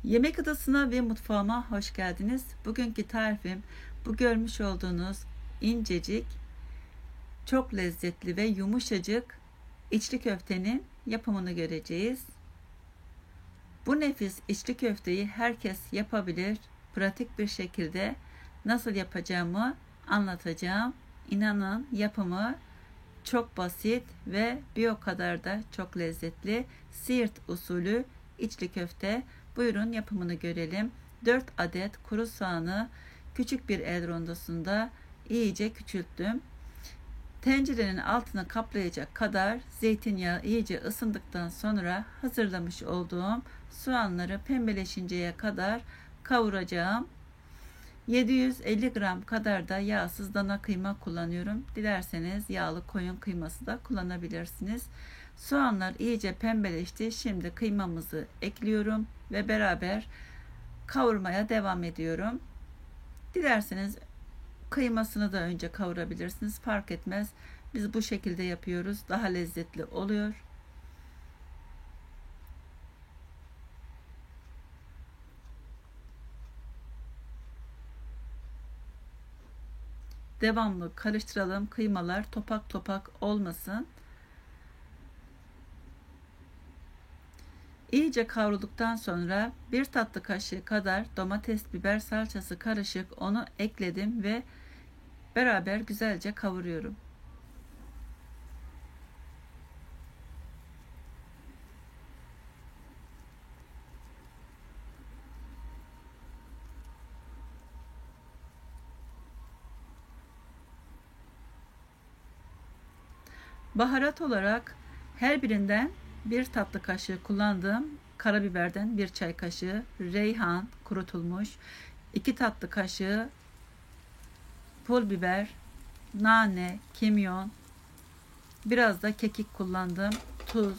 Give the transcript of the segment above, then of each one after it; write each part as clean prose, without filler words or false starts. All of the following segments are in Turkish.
Yemek odasına ve mutfağıma hoş geldiniz. Bugünkü tarifim bu görmüş olduğunuz incecik, çok lezzetli ve yumuşacık içli köftenin yapımını göreceğiz. Bu nefis içli köfteyi herkes yapabilir. Pratik bir şekilde nasıl yapacağımı anlatacağım. İnanın yapımı çok basit ve bir o kadar da çok lezzetli. Siirt usulü içli köfte. Buyurun yapımını görelim. 4 adet kuru soğanı küçük bir el rondosunda iyice küçülttüm. Tencerenin altını kaplayacak kadar zeytinyağı iyice ısındıktan sonra hazırlamış olduğum soğanları pembeleşinceye kadar kavuracağım. 750 gram kadar da yağsız dana kıyma kullanıyorum. Dilerseniz yağlı koyun kıyması da kullanabilirsiniz. Soğanlar iyice pembeleşti. Şimdi kıymamızı ekliyorum ve beraber kavurmaya devam ediyorum. Dilerseniz kıymasını da önce kavurabilirsiniz. Fark etmez. Biz bu şekilde yapıyoruz. Daha lezzetli oluyor. Devamlı karıştıralım. Kıymalar topak topak olmasın. İyice kavrulduktan sonra 1 tatlı kaşığı kadar domates biber salçası karışık onu ekledim ve beraber güzelce kavuruyorum. Baharat olarak her birinden 1 tatlı kaşığı kullandığım karabiberden 1 çay kaşığı, reyhan kurutulmuş, 2 tatlı kaşığı pul biber, nane, kimyon, biraz da kekik kullandım, tuz.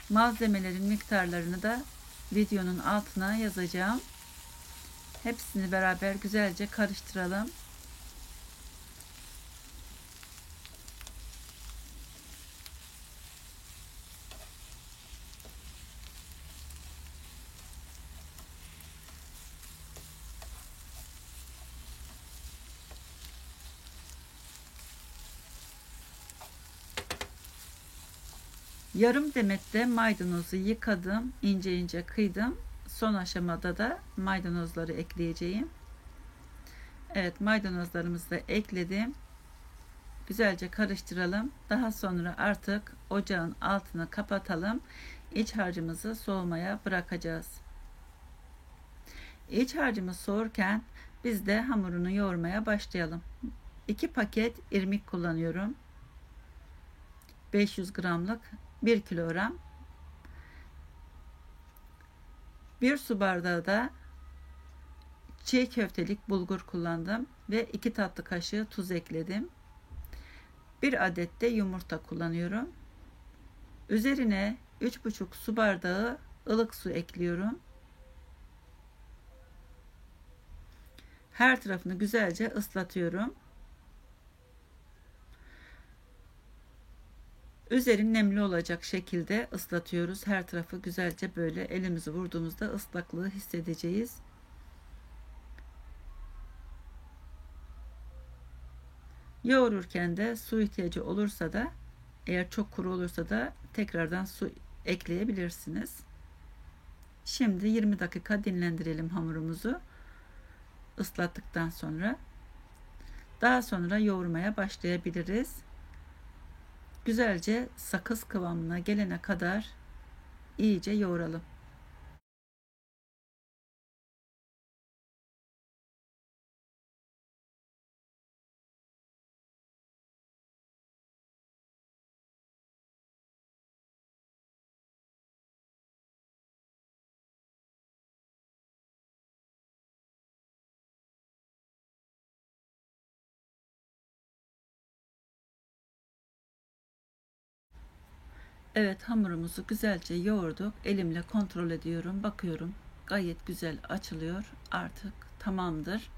Malzemelerin miktarlarını da videonun altına yazacağım. Hepsini beraber güzelce karıştıralım. Yarım demet de maydanozu yıkadım, ince ince kıydım. Son aşamada da maydanozları ekleyeceğim. Evet, maydanozlarımızı da ekledim. Güzelce karıştıralım. Daha sonra artık ocağın altını kapatalım. İç harcımızı soğumaya bırakacağız. İç harcımız soğurken biz de hamurunu yoğurmaya başlayalım. 2 paket irmik kullanıyorum. 500 gramlık 1 kilogram. 1 su bardağı da çiğ köftelik bulgur kullandım ve 2 tatlı kaşığı tuz ekledim. 1 adet de yumurta kullanıyorum. Üzerine 3,5 su bardağı ılık su ekliyorum. Her tarafını güzelce ıslatıyorum. Üzeri nemli olacak şekilde ıslatıyoruz. Her tarafı güzelce böyle elimizi vurduğumuzda ıslaklığı hissedeceğiz. Yoğururken de su ihtiyacı olursa da, eğer çok kuru olursa da tekrardan su ekleyebilirsiniz. Şimdi 20 dakika dinlendirelim hamurumuzu ıslattıktan sonra. Daha sonra yoğurmaya başlayabiliriz. Güzelce sakız kıvamına gelene kadar iyice yoğuralım. Evet, hamurumuzu güzelce yoğurduk. Elimle kontrol ediyorum, bakıyorum. Gayet güzel açılıyor. Artık tamamdır.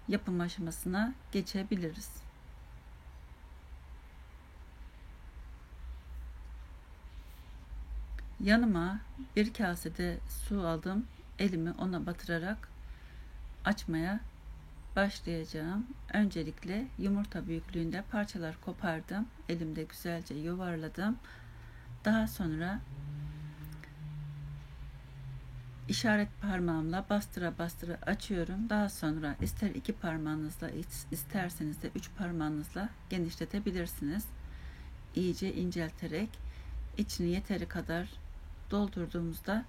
Yapım aşamasına geçebiliriz. Yanıma bir kasede su aldım. Elimi ona batırarak açmaya başlayacağım. Öncelikle yumurta büyüklüğünde parçalar kopardım. Elimde güzelce yuvarladım. Daha sonra işaret parmağımla bastıra bastıra açıyorum. Daha sonra ister iki parmağınızla isterseniz de üç parmağınızla genişletebilirsiniz. İyice incelterek içini yeteri kadar doldurduğumuzda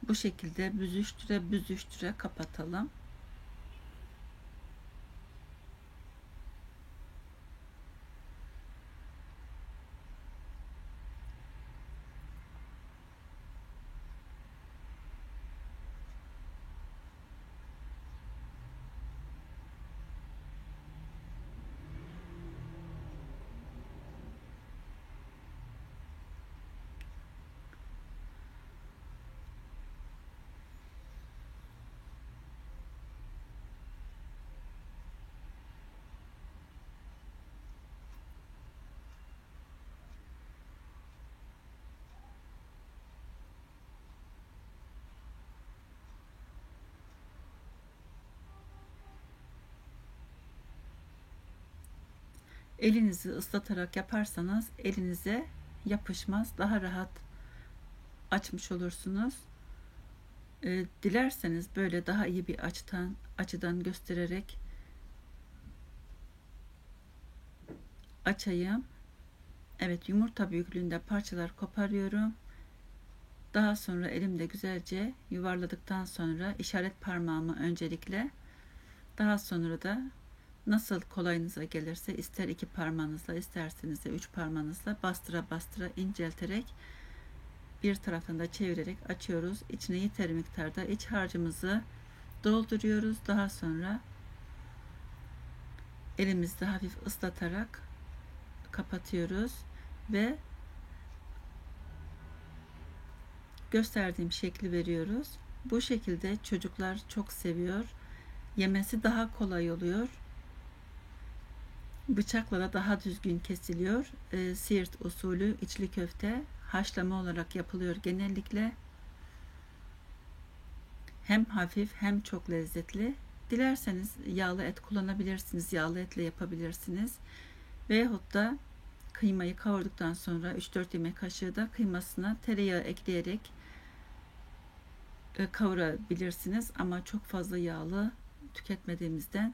bu şekilde büzüştüre büzüştüre kapatalım. Elinizi ıslatarak yaparsanız elinize yapışmaz. Daha rahat açmış olursunuz. Dilerseniz böyle daha iyi bir açıdan göstererek açayım. Evet, yumurta büyüklüğünde parçalar koparıyorum. Daha sonra elimde güzelce yuvarladıktan sonra işaret parmağımı öncelikle, daha sonra da nasıl kolayınıza gelirse ister iki parmağınızla isterseniz de üç parmağınızla bastıra bastıra incelterek bir taraftan da çevirerek açıyoruz. İçine yeteri miktarda iç harcımızı dolduruyoruz. Daha sonra elimizde hafif ıslatarak kapatıyoruz ve gösterdiğim şekli veriyoruz. Bu şekilde çocuklar çok seviyor. Yemesi daha kolay oluyor. Bıçakla da daha düzgün kesiliyor. Siirt usulü içli köfte haşlama olarak yapılıyor genellikle. Hem hafif hem çok lezzetli. Dilerseniz yağlı et kullanabilirsiniz. Yağlı etle yapabilirsiniz. Veyahut da kıymayı kavurduktan sonra 3-4 yemek kaşığı da kıymasına tereyağı ekleyerek kavurabilirsiniz. Ama çok fazla yağlı tüketmediğimizden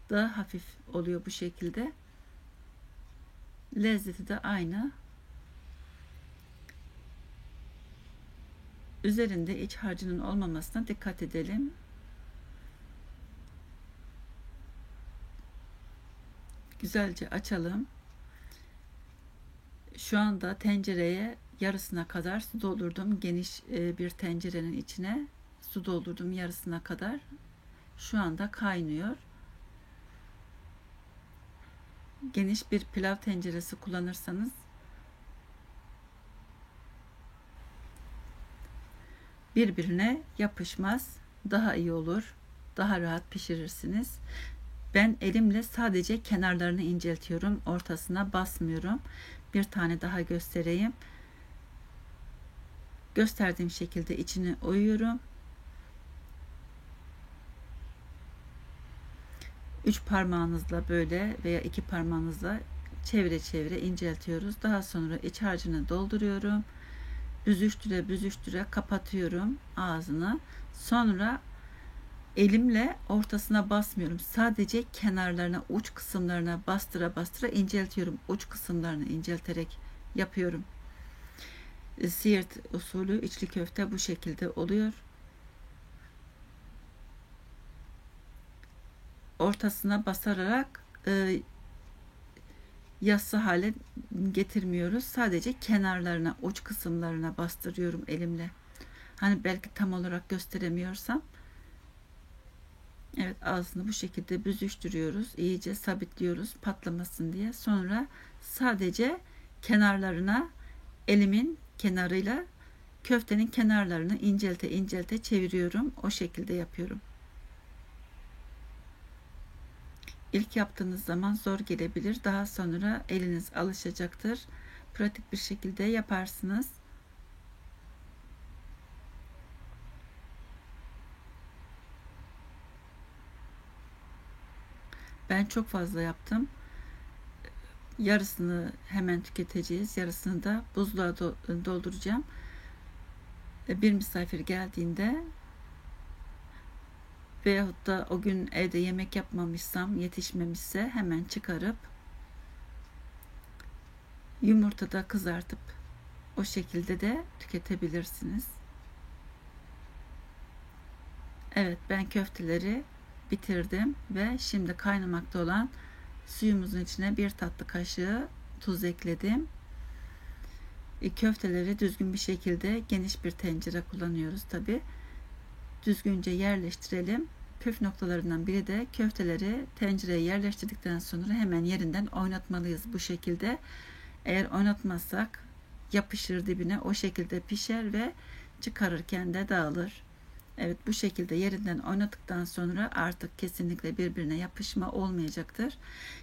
daha hafif oluyor bu şekilde. Lezzeti de aynı. Üzerinde iç harcının olmamasına dikkat edelim. Güzelce açalım. Şu anda tencereye yarısına kadar su doldurdum. Geniş bir tencerenin içine su doldurdum yarısına kadar. Şu anda kaynıyor. Geniş bir pilav tenceresi kullanırsanız birbirine yapışmaz. Daha iyi olur. Daha rahat pişirirsiniz. Ben elimle sadece kenarlarını inceltiyorum. Ortasına basmıyorum. Bir tane daha göstereyim. Gösterdiğim şekilde içine oyuyorum. 3 parmağınızla böyle veya 2 parmağınızla çevire çevire inceltiyoruz. Daha sonra iç harcını dolduruyorum. Büzüştüre büzüştüre kapatıyorum ağzını. Sonra elimle ortasına basmıyorum. Sadece kenarlarına, uç kısımlarına bastıra bastıra inceltiyorum. Uç kısımlarını incelterek yapıyorum. Siirt usulü içli köfte bu şekilde oluyor. Ortasına basarak yassı hale getirmiyoruz. Sadece kenarlarına, uç kısımlarına bastırıyorum elimle. Hani belki tam olarak gösteremiyorsam. Evet, ağzını bu şekilde büzüştürüyoruz. İyice sabitliyoruz patlamasın diye. Sonra sadece kenarlarına elimin kenarıyla köftenin kenarlarını incelte incelte çeviriyorum. O şekilde yapıyorum. İlk yaptığınız zaman zor gelebilir. Daha sonra eliniz alışacaktır. pratik bir şekilde yaparsınız. Ben çok fazla yaptım. Yarısını hemen tüketeceğiz. Yarısını da buzluğa dolduracağım. Bir misafir geldiğinde veyahut da o gün evde yemek yapmamışsam, yetişmemişse hemen çıkarıp yumurtada kızartıp o şekilde de tüketebilirsiniz. Evet, ben köfteleri bitirdim ve şimdi kaynamakta olan suyumuzun içine 1 tatlı kaşığı tuz ekledim. Köfteleri düzgün bir şekilde geniş bir tencere kullanıyoruz tabi. Düzgünce yerleştirelim. Püf noktalarından biri de köfteleri tencereye yerleştirdikten sonra hemen yerinden oynatmalıyız bu şekilde. Eğer oynatmazsak yapışır dibine, o şekilde pişer ve çıkarırken de dağılır. Evet, bu şekilde yerinden oynattıktan sonra artık kesinlikle birbirine yapışma olmayacaktır.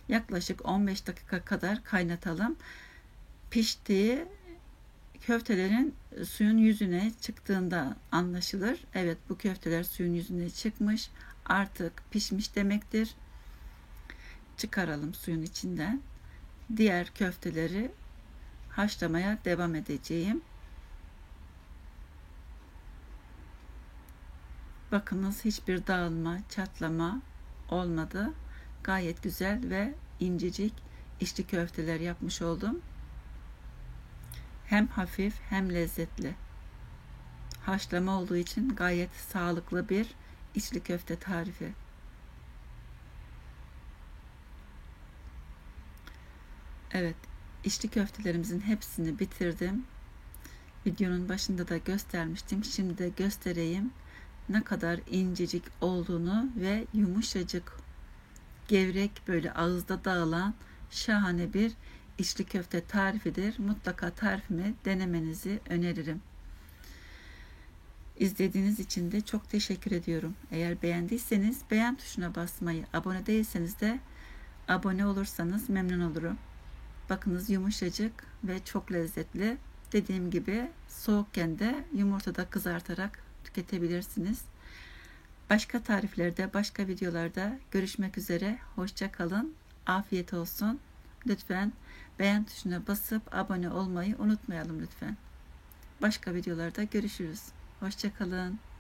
Yaklaşık 15 dakika kadar kaynatalım. Piştiği köftelerin suyun yüzüne çıktığında anlaşılır. Evet, bu köfteler suyun yüzüne çıkmış. Artık pişmiş demektir. Çıkaralım suyun içinden. Diğer köfteleri haşlamaya devam edeceğim. Bakınız, hiçbir dağılma, çatlama olmadı. Gayet güzel ve incecik içli köfteler yapmış oldum. Hem hafif hem lezzetli. Haşlama olduğu için gayet sağlıklı bir içli köfte tarifi. Evet, içli köftelerimizin hepsini bitirdim. Videonun başında da göstermiştim. Şimdi de göstereyim ne kadar incecik olduğunu ve yumuşacık, gevrek, böyle ağızda dağılan şahane bir içli köfte tarifidir. Mutlaka tarifimi denemenizi öneririm. İzlediğiniz için de çok teşekkür ediyorum. Eğer beğendiyseniz beğen tuşuna basmayı, abone değilseniz de abone olursanız memnun olurum. Bakınız, yumuşacık ve çok lezzetli. Dediğim gibi soğukken de yumurtada kızartarak tüketebilirsiniz. Başka tariflerde, başka videolarda görüşmek üzere. Hoşça kalın. Afiyet olsun. Lütfen beğen tuşuna basıp abone olmayı unutmayalım lütfen. Başka videolarda görüşürüz. Hoşça kalın.